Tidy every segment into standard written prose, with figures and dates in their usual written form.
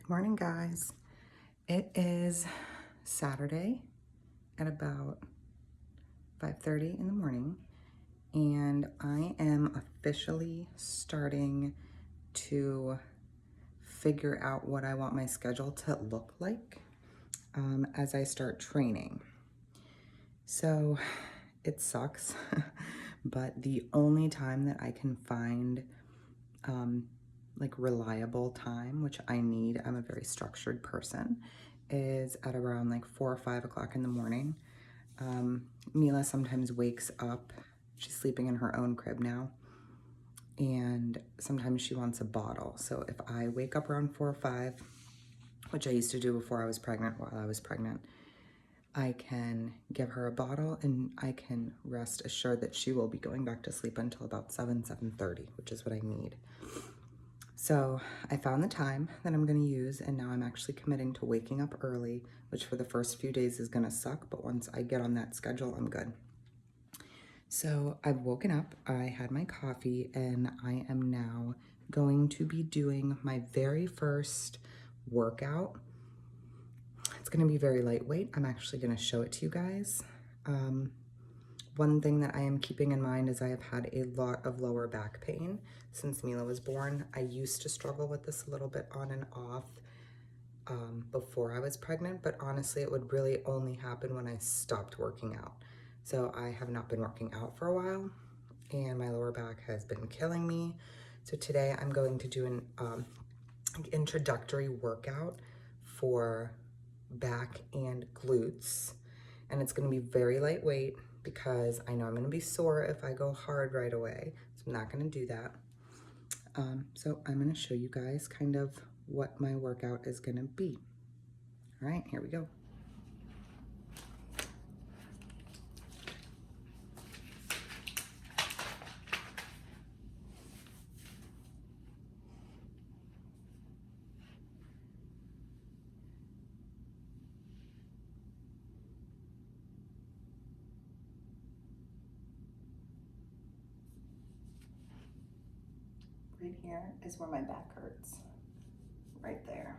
Good morning, guys. It is Saturday at about 5:30 in the morning, and I am officially starting to figure out what I want my schedule to look like as I start training. So it sucks, but the only time that I can find like reliable time, which I need, I'm a very structured person, is at around like 4 or 5 o'clock in the morning. Mila sometimes wakes up, she's sleeping in her own crib now, and sometimes she wants a bottle. So if I wake up around 4 or 5, which I used to do before I was pregnant, while I was pregnant, I can give her a bottle and I can rest assured that she will be going back to sleep until about 7:30, which is what I need. So I found the time that I'm going to use, and now I'm actually committing to waking up early, which for the first few days is going to suck, but once I get on that schedule, I'm good. So I've woken up, I had my coffee, and I am now going to be doing my very first workout. It's going to be very lightweight. I'm actually going to show it to you guys. One thing that I am keeping in mind is I have had a lot of lower back pain since Mila was born. I used to struggle with this a little bit on and off before I was pregnant, but honestly, it would really only happen when I stopped working out. So I have not been working out for a while, and my lower back has been killing me. So today I'm going to do an introductory workout for back and glutes, and it's going to be very lightweight because I know I'm going to be sore if I go hard right away, so I'm not going to do that. So I'm going to show you guys kind of what my workout is going to be. All right, here we go. Right here is where my back hurts, right there.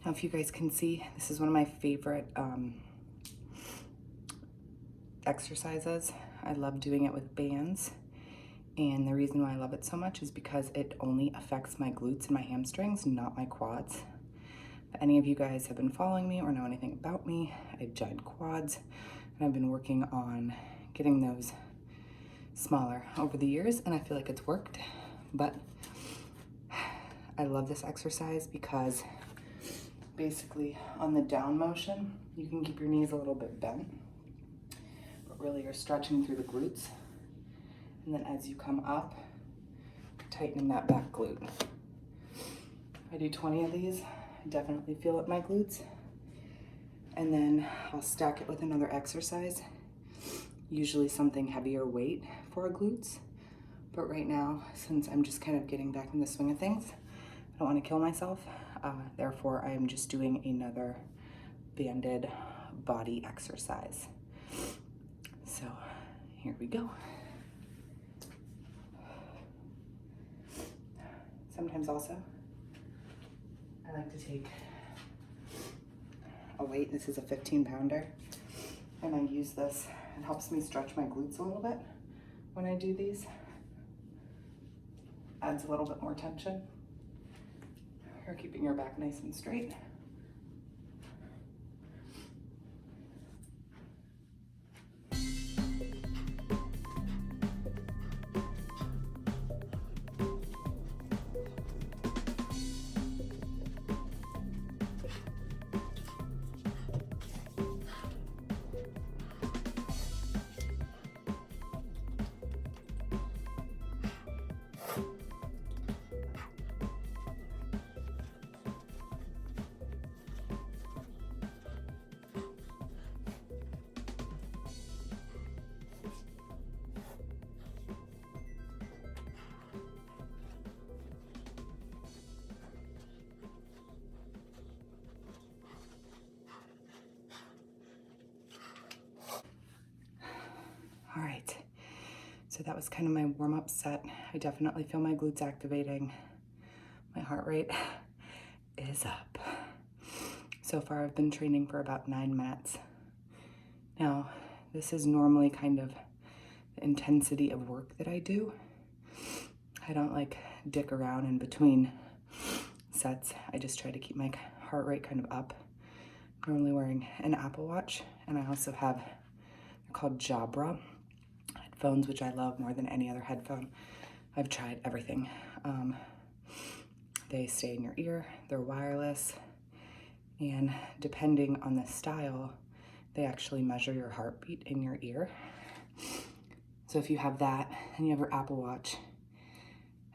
Now, if you guys can see, this is one of my favorite exercises. I love doing it with bands. And the reason why I love it so much is because it only affects my glutes and my hamstrings, not my quads. If any of you guys have been following me or know anything about me, I have giant quads, and I've been working on getting those smaller over the years, and I feel like it's worked. But I love this exercise because basically on the down motion, you can keep your knees a little bit bent, but really you're stretching through the glutes. And then as you come up, tightening that back glute. I do 20 of these, I definitely feel it in my glutes. And then I'll stack it with another exercise, usually something heavier weight for our glutes. But right now, since I'm just kind of getting back in the swing of things, I don't want to kill myself. Therefore, I am just doing another banded body exercise. So here we go. Sometimes also, I like to take a weight. This is a 15-pounder, and I use this. It helps me stretch my glutes a little bit when I do these. Adds a little bit more tension. You're keeping your back nice and straight. All right, so that was kind of my warm-up set. I definitely feel my glutes activating. My heart rate is up. So far, I've been training for about 9 minutes. Now, this is normally kind of the intensity of work that I do. I don't like dick around in between sets. I just try to keep my heart rate kind of up. I'm normally wearing an Apple Watch, and I also have, they're called Jabra headphones, which I love more than any other headphone. I've tried everything. They stay in your ear, they're wireless, and depending on the style, they actually measure your heartbeat in your ear. So if you have that, and you have your Apple Watch,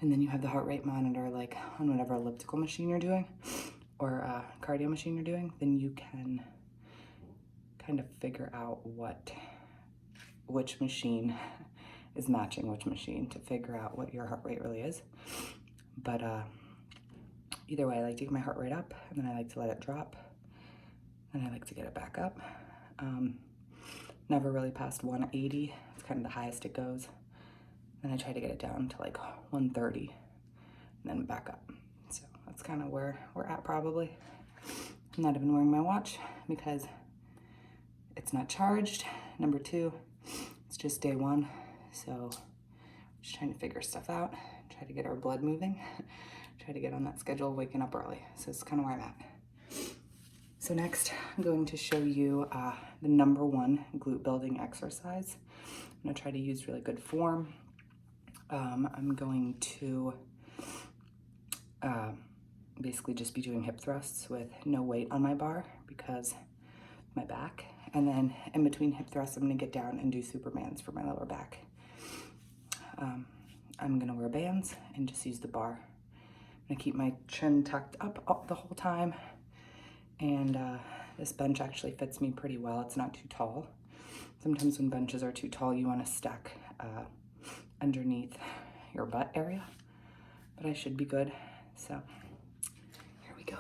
and then you have the heart rate monitor, like on whatever elliptical machine you're doing, or cardio machine you're doing, then you can kind of figure out which machine is matching which machine to figure out what your heart rate really is. But either way, I like to get my heart rate up, and then I like to let it drop, and I like to get it back up. Never really past 180. It's kind of the highest it goes. Then I try to get it down to like 130, and then back up. So that's kind of where we're at probably. I'm not even wearing my watch because it's not charged. Number 2, it's just day 1. So just trying to figure stuff out, try to get our blood moving, try to get on that schedule of waking up early. So it's kind of where I'm at. So next, I'm going to show you the number 1 glute building exercise. I'm gonna try to use really good form. I'm going to basically just be doing hip thrusts with no weight on my bar because my back. And then in between hip thrusts, I'm gonna get down and do Supermans for my lower back. I'm gonna wear bands and just use the bar. I'm gonna keep my chin tucked up the whole time. And this bench actually fits me pretty well. It's not too tall. Sometimes when benches are too tall, you wanna stack underneath your butt area, but I should be good. So here we go.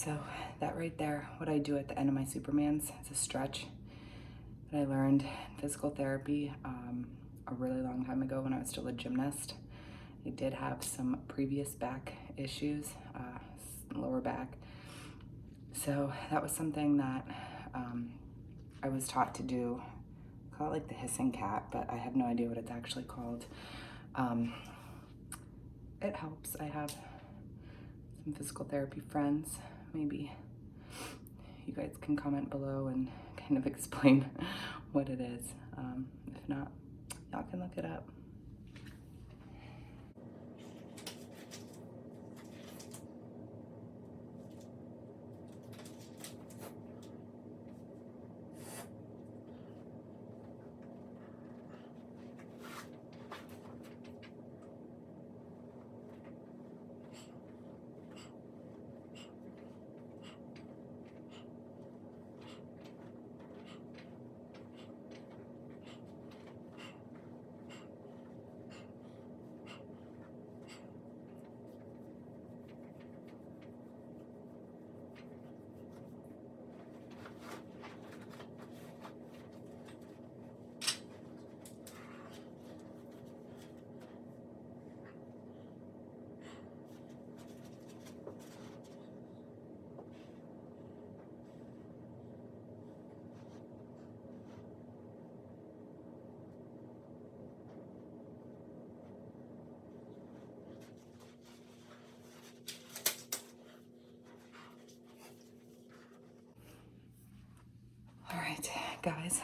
So that right there, what I do at the end of my Supermans, is a stretch that I learned in physical therapy a really long time ago when I was still a gymnast. I did have some previous back issues, lower back. So that was something that I was taught to do. I call it like the hissing cat, but I have no idea what it's actually called. It helps. I have some physical therapy friends. Maybe you guys can comment below and kind of explain what it is. If not, y'all can look it up. All right, guys,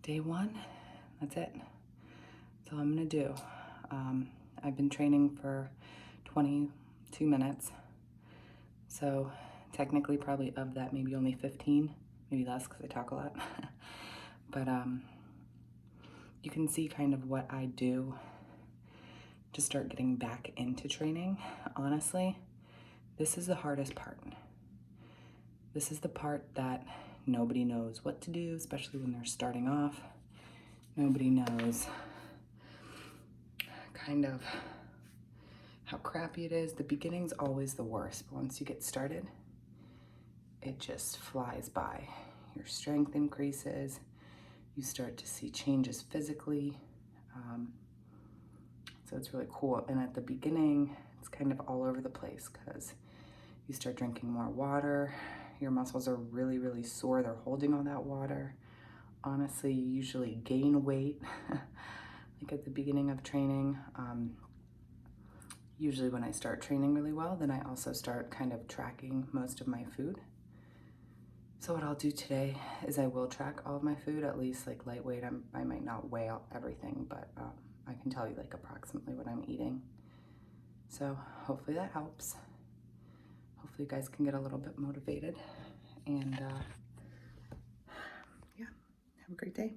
day one, that's it. That's all I'm gonna do. I've been training for 22 minutes. So technically probably of that, maybe only 15, maybe less because I talk a lot. But you can see kind of what I do to start getting back into training. Honestly, this is the hardest part. This is the part that nobody knows what to do, especially when they're starting off. Nobody knows kind of how crappy it is. The beginning's always the worst, but once you get started, it just flies by. Your strength increases. You start to see changes physically. So it's really cool. And at the beginning, it's kind of all over the place because you start drinking more water. Your muscles are really, really sore. They're holding all that water. Honestly, you usually gain weight like at the beginning of training. Usually when I start training really well, then I also start kind of tracking most of my food. So what I'll do today is I will track all of my food, at least like lightweight. I might not weigh out everything, but I can tell you like approximately what I'm eating. So hopefully that helps. Hopefully you guys can get a little bit motivated. And yeah, have a great day.